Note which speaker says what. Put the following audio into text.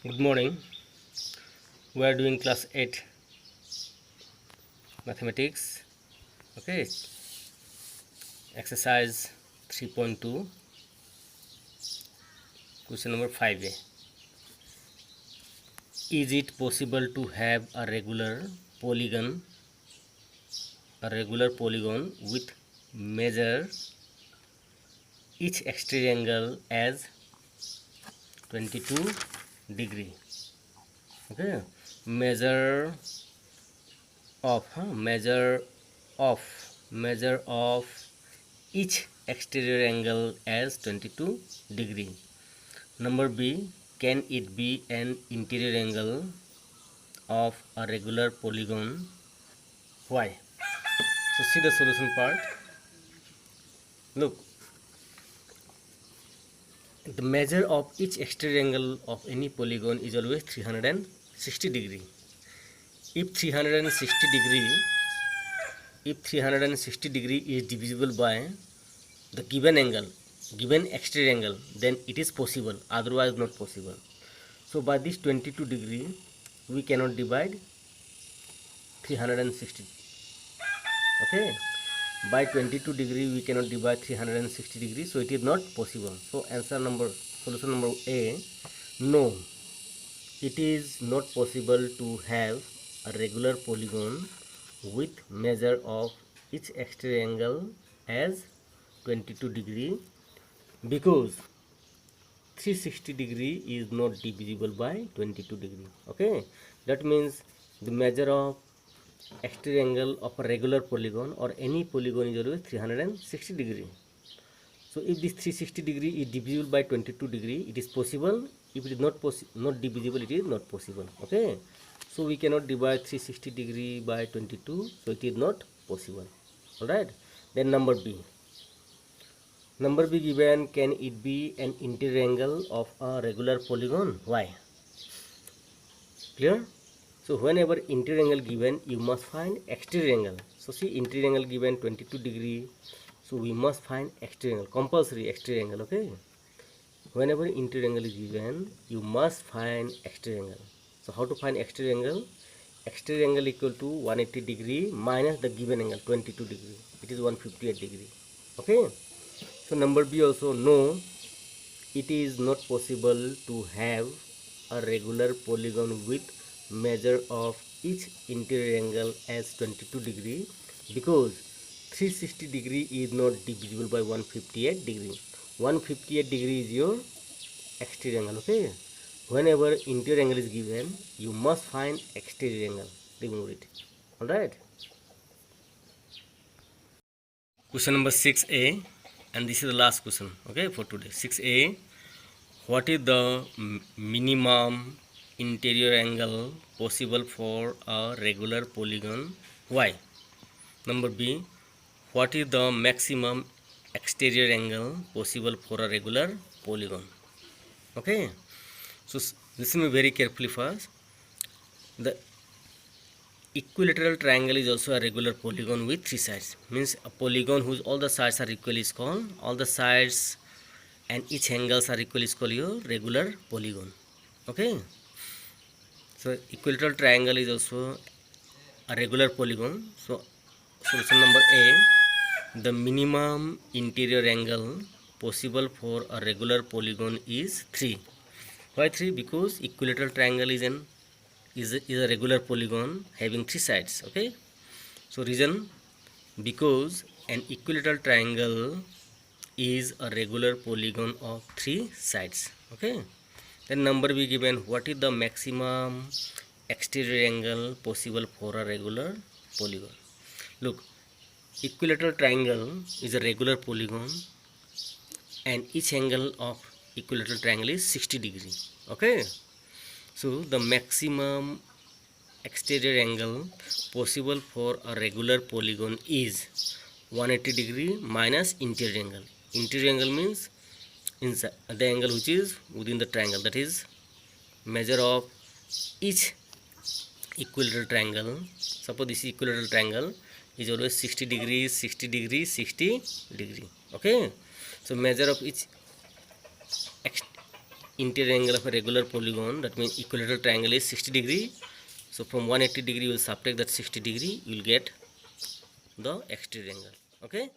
Speaker 1: Good morning. We are doing class 8 mathematics. Okay, exercise 3.2, question number 5a. Is it possible to have a regular polygon with measure each exterior angle as 22 degree? Okay, measure of measure of each exterior angle as 22 degree. Number B, can it be an interior angle of a regular polygon? Why? So see the solution part. Look, the measure of each exterior angle of any polygon is always 360 degree. If 360 degree, if 360 degree is divisible by the given angle, given exterior angle, then it is possible, otherwise not possible. So by this 22 degree we cannot divide 360. Okay, by 22 degree we cannot divide 360 degree, so it is not possible. So solution number A, no, it is not possible to have a regular polygon with measure of each exterior angle as 22 degree, because 360 degree is not divisible by 22 degree. Okay, that means the measure of exterior angle of a regular polygon or any polygon is always 360 degree. So if this 360 degree is divisible by 22 degree, it is possible. If it is not divisible, it is not possible. Okay, so we cannot divide 360 degree by 22, so it is not possible. All right, then number B given, can it be an interior angle of a regular polygon? Why? Clear? So whenever interior angle given, you must find exterior angle. So see, interior angle given 22 degree, so we must find exterior angle, compulsory exterior angle. Okay, whenever interior angle is given, you must find exterior angle. So how to find exterior angle? Exterior angle equal to 180 degree minus the given angle 22 degree, it is 158 degree. Okay, so number B also, no, it is not possible to have a regular polygon with measure of each interior angle as 22 degree, because 360 degree is not divisible by 158 degree. 158 degree is your exterior angle. Okay, whenever interior angle is given, you must find exterior angle, remove it. All right, question number 6a, and this is the last question, okay, for today. 6a, what is the minimum interior angle possible for a regular polygon? Why? Number B, what is the maximum exterior angle possible for a regular polygon? Okay, so listen me very carefully first. The equilateral triangle is also a regular polygon with three sides. Means a polygon whose all the sides are equal is called, all the sides and each angles are equal is called your regular polygon. Okay, so equilateral triangle is also a regular polygon. So solution number A, the minimum interior angle possible for a regular polygon is 3. Why 3? Because equilateral triangle is a regular polygon having three sides. Okay, so reason, because an equilateral triangle is a regular polygon of three sides. Okay, then number be given, what is the maximum exterior angle possible for a regular polygon? Look, equilateral triangle is a regular polygon and each angle of equilateral triangle is 60 degree. Okay, so the maximum exterior angle possible for a regular polygon is 180 degree minus interior angle. Interior angle means inside the angle which is within the triangle, that is measure of each equilateral triangle. Suppose this equilateral triangle is always 60 degree, 60 degree, 60 degree. Okay, so measure of each interior angle of a regular polygon, that means equilateral triangle is 60 degree. So from 180 degree you will subtract that 60 degree, you will get the exterior angle. Okay.